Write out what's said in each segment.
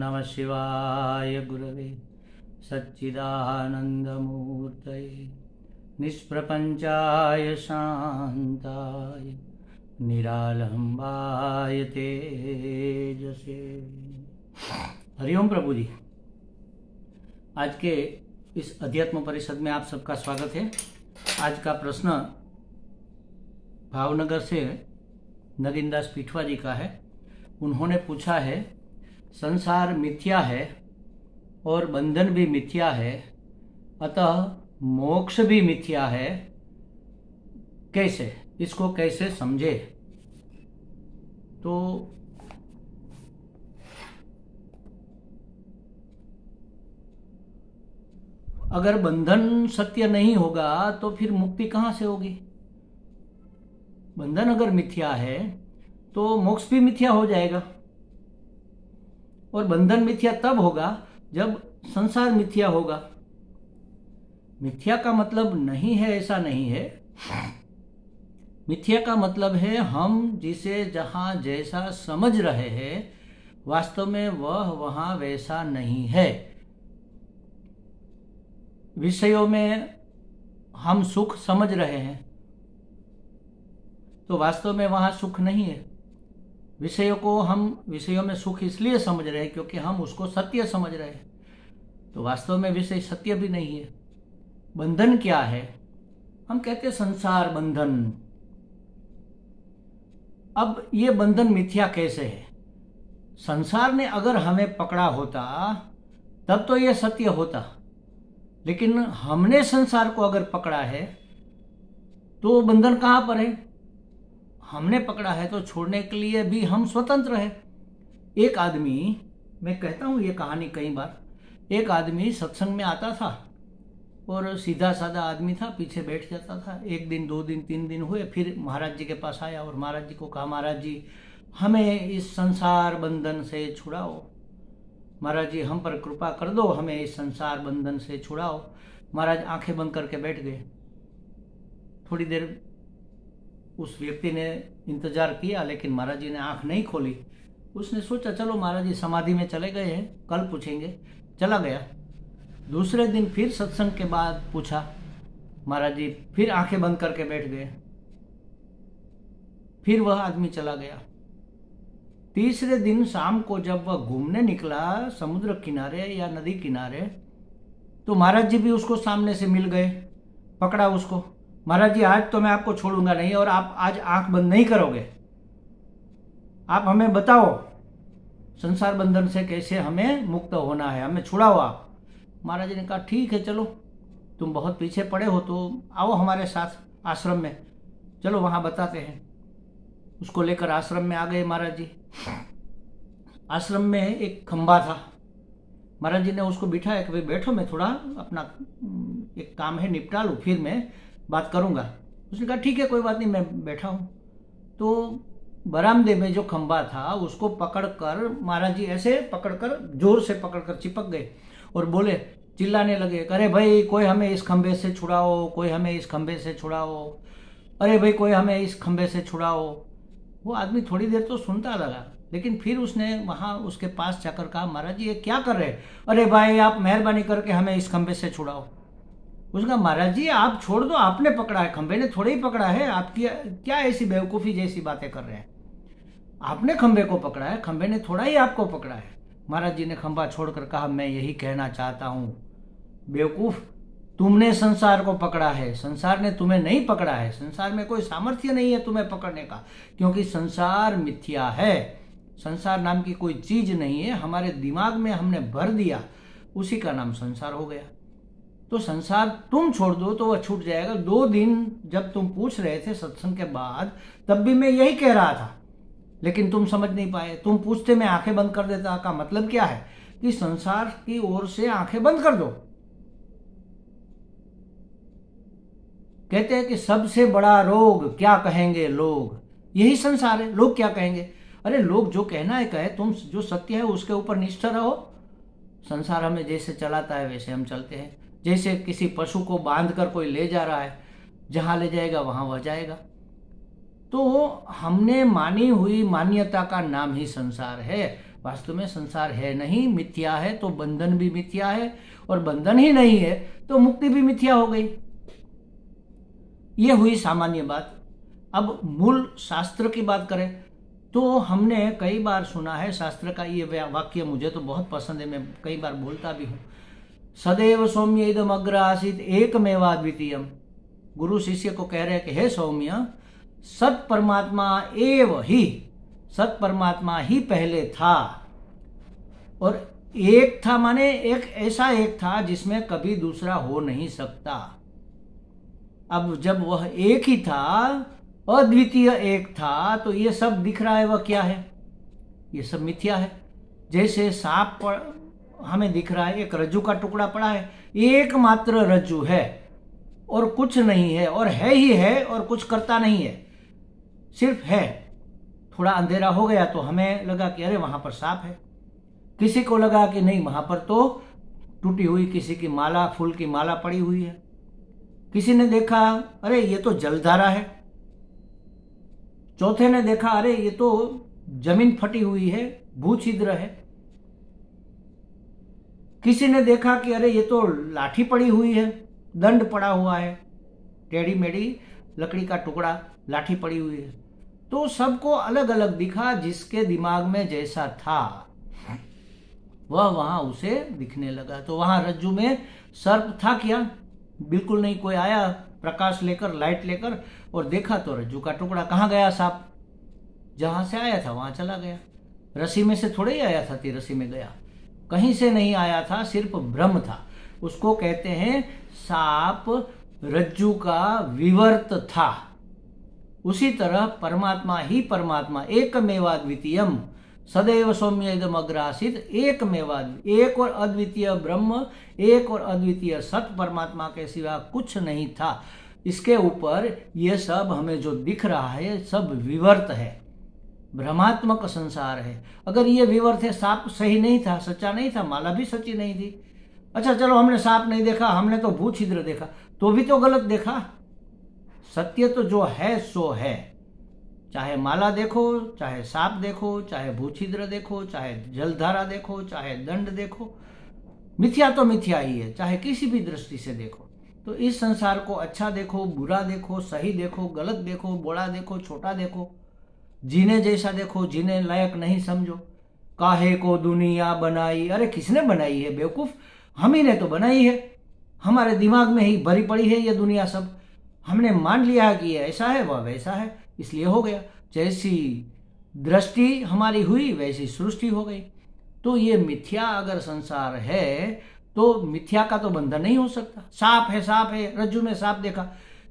नमः शिवाय गुरवे सच्चिदानन्दमूर्तये निष्प्रपञ्चाय शान्ताय निरालम्बाय तेजसे। हरिओम प्रभु जी। आज के इस अध्यात्म परिषद में आप सबका स्वागत है। आज का प्रश्न भावनगर से नगिनदास पिठवा जी का है। उन्होंने पूछा है, संसार मिथ्या है और बंधन भी मिथ्या है, अतः मोक्ष भी मिथ्या है, कैसे, इसको कैसे समझे? तो अगर बंधन सत्य नहीं होगा तो फिर मुक्ति कहां से होगी? बंधन अगर मिथ्या है तो मोक्ष भी मिथ्या हो जाएगा। और बंधन मिथ्या तब होगा जब संसार मिथ्या होगा। मिथ्या का मतलब नहीं है ऐसा नहीं है। मिथ्या का मतलब है हम जिसे जहां जैसा समझ रहे हैं वास्तव में वह वहां वैसा नहीं है। विषयों में हम सुख समझ रहे हैं तो वास्तव में वहां सुख नहीं है। विषयों में सुख इसलिए समझ रहे हैं क्योंकि हम उसको सत्य समझ रहे हैं, तो वास्तव में विषय सत्य भी नहीं है। बंधन क्या है? हम कहते हैं संसार बंधन। अब ये बंधन मिथ्या कैसे है? संसार ने अगर हमें पकड़ा होता तब तो ये सत्य होता, लेकिन हमने संसार को अगर पकड़ा है तो बंधन कहां पर है? हमने पकड़ा है तो छोड़ने के लिए भी हम स्वतंत्र है। एक आदमी, मैं कहता हूं ये कहानी कई बार, एक आदमी सत्संग में आता था और सीधा साधा आदमी था, पीछे बैठ जाता था। एक दिन, 2 दिन, 3 दिन हुए, फिर महाराज जी के पास आया और महाराज जी को कहा, महाराज जी हमें इस संसार बंधन से छुड़ाओ, महाराज जी हम पर कृपा कर दो, हमें इस संसार बंधन से छुड़ाओ। महाराज आंखें बंद करके बैठ गए। थोड़ी देर उस व्यक्ति ने इंतजार किया, लेकिन महाराज जी ने आंख नहीं खोली। उसने सोचा चलो महाराज जी समाधि में चले गए हैं, कल पूछेंगे। चला गया। दूसरे दिन फिर सत्संग के बाद पूछा, महाराज जी फिर आंखें बंद करके बैठ गए। फिर वह आदमी चला गया। तीसरे दिन शाम को जब वह घूमने निकला समुद्र किनारे या नदी किनारे, तो महाराज जी भी उसको सामने से मिल गए। पकड़ा उसको, महाराज जी आज तो मैं आपको छोड़ूंगा नहीं और आप आज आंख बंद नहीं करोगे। आप हमें बताओ संसार बंधन से कैसे हमें मुक्त होना है, हमें छुड़ाओ आप। महाराज जी ने कहा ठीक है, चलो तुम बहुत पीछे पड़े हो तो आओ हमारे साथ आश्रम में, चलो वहां बताते हैं। उसको लेकर आश्रम में आ गए महाराज जी। आश्रम में एक खंबा था। महाराज जी ने उसको बिठाया कि भाई बैठो, मैं थोड़ा अपना एक काम है निपटा लूं, फिर मैं बात करूंगा। उसने कहा ठीक है कोई बात नहीं, मैं बैठा हूं। तो बरामदे में जो खंबा था उसको पकड़कर महाराज जी ऐसे पकड़कर, जोर से पकड़कर चिपक गए और बोले, चिल्लाने लगे, अरे भाई कोई हमें इस खंबे से छुड़ाओ, कोई हमें इस खंबे से छुड़ाओ, अरे भाई कोई हमें इस खंबे से छुड़ाओ। वो आदमी थोड़ी देर तो सुनता लगा, लेकिन फिर उसने वहां उसके पास जाकर कहा, महाराज जी ये क्या कर रहे हैं? अरे भाई आप मेहरबानी करके हमें इस खंबे से छुड़ाओ। उसने कहा महाराज जी आप छोड़ दो, आपने पकड़ा है, खंबे ने थोड़े ही पकड़ा है, आपकी क्या ऐसी बेवकूफ़ी जैसी बातें कर रहे हैं? आपने खंबे को पकड़ा है, खंबे ने थोड़ा ही आपको पकड़ा है। महाराज जी ने खंबा छोड़कर कहा, मैं यही कहना चाहता हूं बेवकूफ, तुमने संसार को पकड़ा है, संसार ने तुम्हें नहीं पकड़ा है। संसार में कोई सामर्थ्य नहीं है तुम्हें पकड़ने का, क्योंकि संसार मिथ्या है। संसार नाम की कोई चीज नहीं है, हमारे दिमाग में हमने भर दिया, उसी का नाम संसार हो गया। तो संसार तुम छोड़ दो तो वह छूट जाएगा। 2 दिन जब तुम पूछ रहे थे सत्संग के बाद, तब भी मैं यही कह रहा था, लेकिन तुम समझ नहीं पाए। तुम पूछते मैं आंखें बंद कर देता। का मतलब क्या है कि संसार की ओर से आंखें बंद कर दो। कहते हैं कि सबसे बड़ा रोग क्या कहेंगे लोग, यही संसार है। लोग क्या कहेंगे? अरे लोग जो कहना है कहे, तुम जो सत्य है उसके ऊपर निष्ठा रहो। संसार हमें जैसे चलाता है वैसे हम चलते हैं। जैसे किसी पशु को बांधकर कोई ले जा रहा है, जहां ले जाएगा वहां वह जाएगा। तो हमने मानी हुई मान्यता का नाम ही संसार है। वास्तव में संसार है नहीं, मिथ्या है, तो बंधन भी मिथ्या है, और बंधन ही नहीं है तो मुक्ति भी मिथ्या हो गई। ये हुई सामान्य बात। अब मूल शास्त्र की बात करें तो हमने कई बार सुना है, शास्त्र का ये वाक्य मुझे तो बहुत पसंद है, मैं कई बार बोलता भी हूँ, सदैव सौम्य इदम अग्र आसीत एकमेवाद्वितीयम। गुरु शिष्य को कह रहे हैं कि हे सौम्य, सत परमात्मा ही पहले था, और एक था माने एक ऐसा एक था जिसमें कभी दूसरा हो नहीं सकता। अब जब वह एक ही था, अद्वितीय एक था, तो ये सब दिख रहा है वह क्या है? ये सब मिथ्या है। जैसे सांप हमें दिख रहा है, एक रज्जू का टुकड़ा पड़ा है, एकमात्र रज्जू है और कुछ नहीं है, और है ही है और कुछ करता नहीं है, सिर्फ है। थोड़ा अंधेरा हो गया तो हमें लगा कि अरे वहां पर सांप है, किसी को लगा कि नहीं वहां पर तो टूटी हुई किसी की माला, फूल की माला पड़ी हुई है, किसी ने देखा अरे ये तो जलधारा है, चौथे ने देखा अरे ये तो जमीन फटी हुई है, भूछिद्र है, किसी ने देखा कि अरे ये तो लाठी पड़ी हुई है, दंड पड़ा हुआ है, टेढ़ी मेढ़ी लकड़ी का टुकड़ा, लाठी पड़ी हुई है। तो सबको अलग अलग दिखा, जिसके दिमाग में जैसा था वह वहां उसे दिखने लगा। तो वहां रज्जू में सर्प था क्या? बिल्कुल नहीं। कोई आया प्रकाश लेकर, लाइट लेकर, और देखा तो रज्जू का टुकड़ा। कहाँ गया सांप? जहां से आया था वहां चला गया। रस्सी में से थोड़े ही आया था, रस्सी में गया, कहीं से नहीं आया था, सिर्फ भ्रम था। उसको कहते हैं सांप रज्जू का विवर्त था। उसी तरह परमात्मा ही परमात्मा, एकमेवाद्वितीयम, सदैव सौम्य इदम अग्र आसीत एकमेवाद्वितीय, एक और अद्वितीय ब्रह्म, एक और अद्वितीय सत परमात्मा के सिवा कुछ नहीं था। इसके ऊपर ये सब हमें जो दिख रहा है सब विवर्त है, भ्रमात्मक संसार है। अगर ये विवर्त है, सांप सही नहीं था, सच्चा नहीं था, माला भी सच्ची नहीं थी। अच्छा चलो हमने सांप नहीं देखा, हमने तो भूछिद्र देखा, तो भी तो गलत देखा। सत्य तो जो है सो है, चाहे माला देखो, चाहे सांप देखो, चाहे भूछिद्र देखो, चाहे जलधारा देखो, चाहे दंड देखो, मिथ्या तो मिथ्या ही है, चाहे किसी भी दृष्टि से देखो। तो इस संसार को अच्छा देखो, बुरा देखो, सही देखो, गलत देखो, बड़ा देखो, छोटा देखो, जीने जैसा देखो, जीने लायक नहीं समझो। काहे को दुनिया बनाई, अरे किसने बनाई है बेवकूफ? हम ही ने तो बनाई है, हमारे दिमाग में ही भरी पड़ी है ये दुनिया सब। हमने मान लिया कि ये ऐसा है, वह वैसा है, इसलिए हो गया। जैसी दृष्टि हमारी हुई वैसी सृष्टि हो गई। तो ये मिथ्या अगर संसार है तो मिथ्या का तो बंधन नहीं हो सकता। सांप है, सांप है, रज्जू में सांप देखा,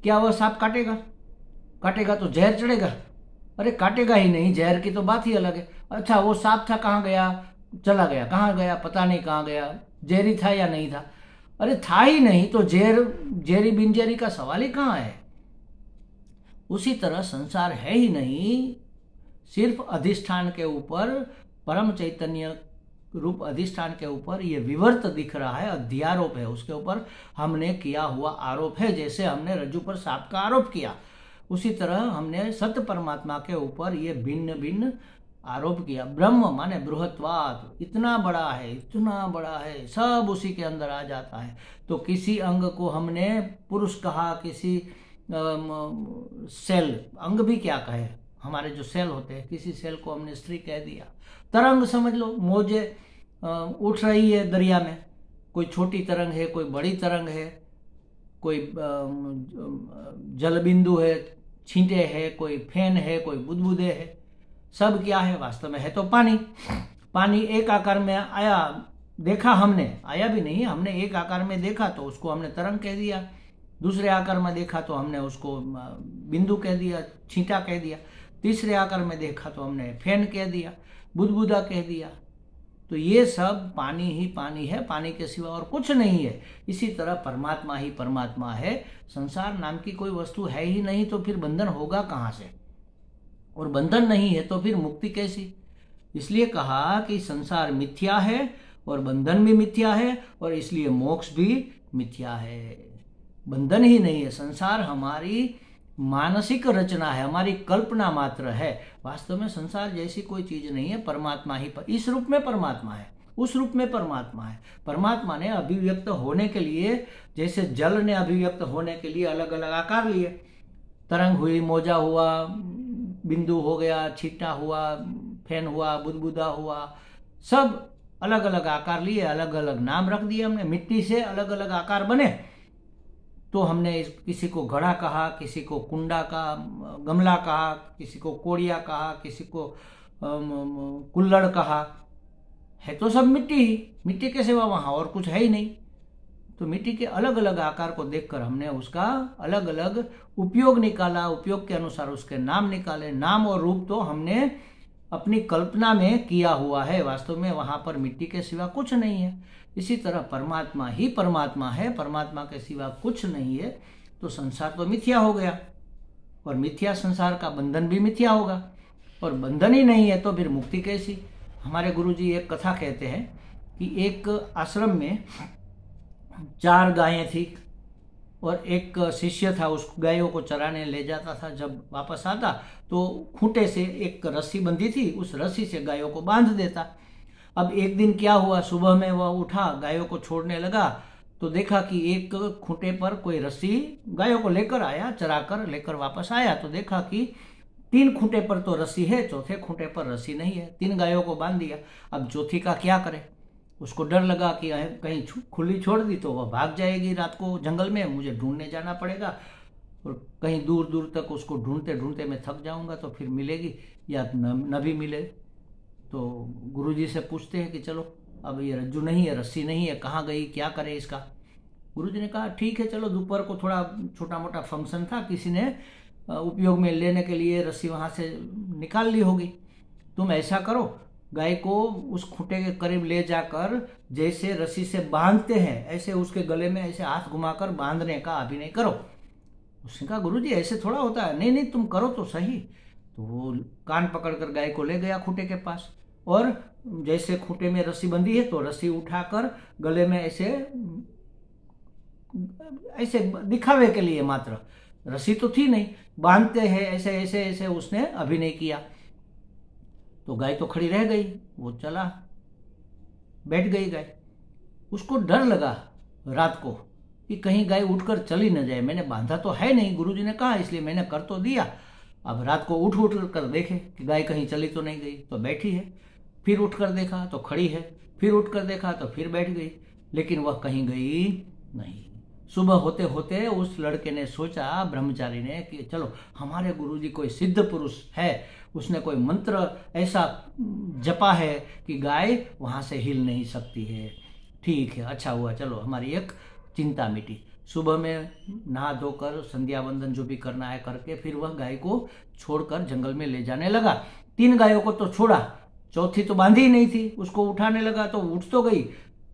क्या वह सांप काटेगा? काटेगा तो जहर चढ़ेगा? अरे काटेगा ही नहीं, जहर की तो बात ही अलग है। अच्छा वो सांप था, कहाँ गया? चला गया, कहाँ गया पता नहीं, कहाँ गया, जहरी था या नहीं था? अरे था ही नहीं तो जेरी बिन जेरी का सवाल ही कहाँ है। उसी तरह संसार है ही नहीं, सिर्फ अधिष्ठान के ऊपर, परम चैतन्य रूप अधिष्ठान के ऊपर ये विवर्त दिख रहा है, अध्यारोप है, उसके ऊपर हमने किया हुआ आरोप है। जैसे हमने रज्जू पर सांप का आरोप किया, उसी तरह हमने सत्य परमात्मा के ऊपर ये भिन्न भिन्न आरोप किया। ब्रह्म माने बृहत्वात्, इतना बड़ा है, इतना बड़ा है, सब उसी के अंदर आ जाता है। तो किसी अंग को हमने पुरुष कहा, किसी सेल, अंग भी क्या कहे, हमारे जो सेल होते हैं, किसी सेल को हमने स्त्री कह दिया। तरंग समझ लो, मौजे उठ रही है दरिया में, कोई छोटी तरंग है, कोई बड़ी तरंग है, कोई जल बिंदु है, छींटे है, कोई फैन है, कोई बुदबुदे है, सब क्या है? वास्तव में है तो पानी। पानी एक आकार में आया, देखा हमने, आया भी नहीं, हमने एक आकार में देखा तो उसको हमने तरंग कह दिया, दूसरे आकार में देखा तो हमने उसको बिंदु कह दिया, छींटा कह दिया, तीसरे आकार में देखा तो हमने फैन कह दिया, बुदबुदा कह दिया। तो ये सब पानी ही पानी है, पानी के सिवा और कुछ नहीं है। इसी तरह परमात्मा ही परमात्मा है, संसार नाम की कोई वस्तु है ही नहीं, तो फिर बंधन होगा कहाँ से? और बंधन नहीं है तो फिर मुक्ति कैसी? इसलिए कहा कि संसार मिथ्या है और बंधन भी मिथ्या है, और इसलिए मोक्ष भी मिथ्या है। बंधन ही नहीं है, संसार हमारी मानसिक रचना है, हमारी कल्पना मात्र है। वास्तव में संसार जैसी कोई चीज नहीं है, परमात्मा ही इस रूप में परमात्मा है, उस रूप में परमात्मा है। परमात्मा ने अभिव्यक्त होने के लिए, जैसे जल ने अभिव्यक्त होने के लिए अलग अलग आकार लिए, तरंग हुई, मोजा हुआ, बिंदु हो गया, छींटा हुआ, फैन हुआ, बुदबुदा हुआ, सब अलग अलग आकार लिए, अलग अलग नाम रख दिए हमने। मिट्टी से अलग अलग आकार बने, तो हमने किसी को घड़ा कहा, किसी को कुंडा का गमला कहा, किसी को कोड़िया कहा, किसी को कुल्हड़ कहा। है तो सब मिट्टी ही, मिट्टी के सिवा वहां और कुछ है ही नहीं। तो मिट्टी के अलग अलग आकार को देखकर हमने उसका अलग अलग उपयोग निकाला, उपयोग के अनुसार उसके नाम निकाले। नाम और रूप तो हमने अपनी कल्पना में किया हुआ है, वास्तव में वहां पर मिट्टी के सिवा कुछ नहीं है। इसी तरह परमात्मा ही परमात्मा है, परमात्मा के सिवा कुछ नहीं है। तो संसार तो मिथ्या हो गया, और मिथ्या संसार का बंधन भी मिथ्या होगा, और बंधन ही नहीं है तो फिर मुक्ति कैसी। हमारे गुरुजी एक कथा कहते हैं कि एक आश्रम में 4 गायें थी, और एक शिष्य था, उस गायों को चराने ले जाता था। जब वापस आता तो खूंटे से एक रस्सी बंधी थी, उस रस्सी से गायों को बांध देता। अब एक दिन क्या हुआ, सुबह में वह उठा, गायों को छोड़ने लगा, तो देखा कि एक खूंटे पर कोई रस्सी गायों को लेकर आया, चरा कर लेकर वापस आया, तो देखा कि 3 खूंटे पर तो रस्सी है, चौथे खूंटे पर रस्सी नहीं है। 3 गायों को बांध दिया, अब चौथी का क्या करे। उसको डर लगा कि कहीं खुली छोड़ दी तो वह भाग जाएगी रात को जंगल में, मुझे ढूंढने जाना पड़ेगा, और कहीं दूर दूर तक उसको ढूंढते ढूंढते मैं थक जाऊंगा, तो फिर मिलेगी या न भी मिले। तो गुरुजी से पूछते हैं कि चलो, अब ये रज्जू नहीं है, रस्सी नहीं है, कहाँ गई, क्या करे इसका। गुरुजी ने कहा ठीक है, चलो, दोपहर को थोड़ा छोटा मोटा फंक्शन था, किसी ने उपयोग में लेने के लिए रस्सी वहां से निकाल ली होगी। तुम ऐसा करो, गाय को उस खूंटे के करीब ले जाकर जैसे रस्सी से बांधते हैं, ऐसे उसके गले में ऐसे हाथ घुमाकर बांधने का अभिनय करो। उसने कहा गुरुजी ऐसे थोड़ा होता है। नहीं नहीं, तुम करो तो सही। तो वो कान पकड़कर गाय को ले गया खूंटे के पास, और जैसे खूंटे में रस्सी बंधी है तो रस्सी उठाकर गले में ऐसे ऐसे दिखावे के लिए, मात्र रस्सी तो थी नहीं, बांधते हैं ऐसे ऐसे ऐसे उसने अभिनय किया। तो गाय तो खड़ी रह गई, वो चला, बैठ गई गाय। उसको डर लगा रात को कि कहीं गाय उठकर चली न जाए। मैंने बांधा तो है नहीं, गुरुजी ने कहा, इसलिए मैंने कर तो दिया। अब रात को उठ उठ कर देखे कि गाय कहीं चली तो नहीं गई, तो बैठी है। फिर उठकर देखा तो खड़ी है, फिर उठकर देखा तो फिर बैठ गई, लेकिन वह कहीं गई नहीं। सुबह होते होते उस लड़के ने सोचा, ब्रह्मचारी ने, कि चलो हमारे गुरुजी कोई सिद्ध पुरुष है, उसने कोई मंत्र ऐसा जपा है कि गाय वहां से हिल नहीं सकती है। ठीक है, अच्छा हुआ, चलो हमारी एक चिंता मिटी। सुबह में नहा धोकर संध्या वंदन जो भी करना है करके फिर वह गाय को छोड़कर जंगल में ले जाने लगा। 3 गायों को तो छोड़ा, चौथी तो बांधी ही नहीं थी। उसको उठाने लगा तो उठ तो गई,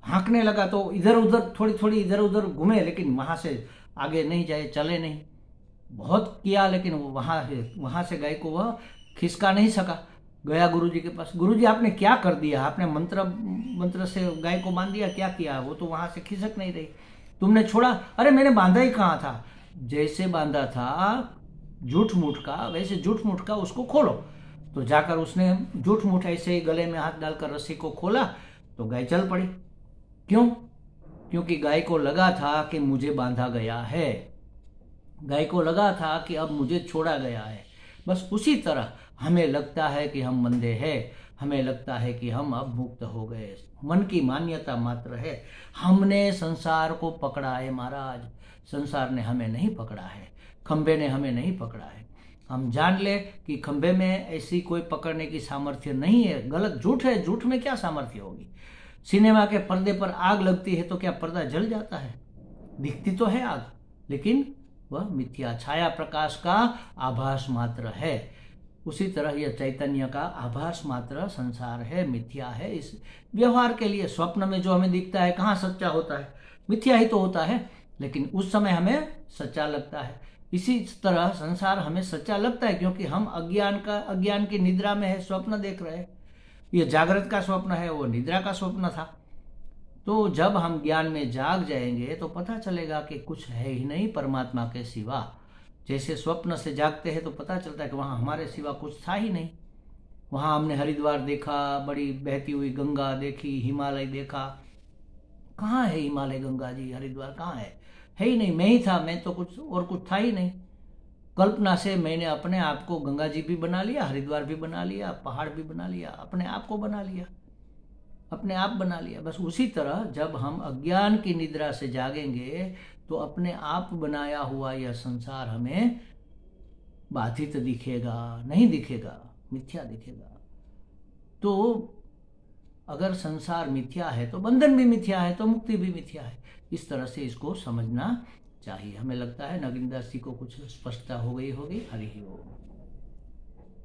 हाँकने लगा तो इधर उधर थोड़ी थोड़ी इधर उधर घूमे, लेकिन वहां से आगे नहीं जाए, चले नहीं। बहुत किया, लेकिन वहां से गाय को वह खिसका नहीं सका। गया गुरुजी के पास, गुरुजी आपने क्या कर दिया, आपने मंत्र से गाय को बांध दिया, क्या किया, वो तो वहां से खिसक नहीं रही, तुमने छोड़ा। अरे मैंने बांधा ही कहाँ था, जैसे बांधा था झूठ मूठ का, वैसे झूठ मूठ का उसको खोलो। तो जाकर उसने झूठ मूठ ऐसे ही गले में हाथ डालकर रस्सी को खोला तो गाय चल पड़ी। क्यों? क्योंकि गाय को लगा था कि मुझे बांधा गया है, गाय को लगा था कि अब मुझे छोड़ा गया है। बस उसी तरह हमें लगता है कि हम बंधे हैं, हमें लगता है कि हम अब मुक्त हो गए, मन की मान्यता मात्र है। हमने संसार को पकड़ा है महाराज, संसार ने हमें नहीं पकड़ा है, खंबे ने हमें नहीं पकड़ा है। हम जान ले कि खंबे में ऐसी कोई पकड़ने की सामर्थ्य नहीं है, गलत, झूठ है, झूठ में क्या सामर्थ्य होगी। सिनेमा के पर्दे पर आग लगती है तो क्या पर्दा जल जाता है? दिखती तो है आग, लेकिन वह मिथ्या छाया प्रकाश का आभास मात्र है। उसी तरह यह चैतन्य का आभास मात्र संसार है, मिथ्या है। इस व्यवहार के लिए स्वप्न में जो हमें दिखता है कहाँ सच्चा होता है, मिथ्या ही तो होता है, लेकिन उस समय हमें सच्चा लगता है। इसी तरह संसार हमें सच्चा लगता है क्योंकि हम अज्ञान की निद्रा में है, स्वप्न देख रहे हैं। यह जागृत का स्वप्न है, वो निद्रा का स्वप्न था। तो जब हम ज्ञान में जाग जाएंगे तो पता चलेगा कि कुछ है ही नहीं परमात्मा के सिवा। जैसे स्वप्न से जागते हैं तो पता चलता है कि वहाँ हमारे सिवा कुछ था ही नहीं। वहाँ हमने हरिद्वार देखा, बड़ी बहती हुई गंगा देखी, हिमालय देखा। कहाँ है हिमालय, गंगा जी, हरिद्वार कहाँ है ही नहीं। मैं ही था, मैं तो कुछ था ही नहीं। कल्पना से मैंने अपने आप को गंगा जी भी बना लिया, हरिद्वार भी बना लिया, पहाड़ भी बना लिया, अपने आप को बना लिया, अपने आप बना लिया। बस उसी तरह जब हम अज्ञान की निद्रा से जागेंगे तो अपने आप बनाया हुआ यह संसार हमें बाधित दिखेगा, नहीं दिखेगा, मिथ्या दिखेगा। तो अगर संसार मिथ्या है तो बंधन भी मिथ्या है, तो मुक्ति भी मिथ्या है। इस तरह से इसको समझना चाहिए। हमें लगता है नगिनदास जी को कुछ स्पष्टता हो गई होगी। हरि ओम।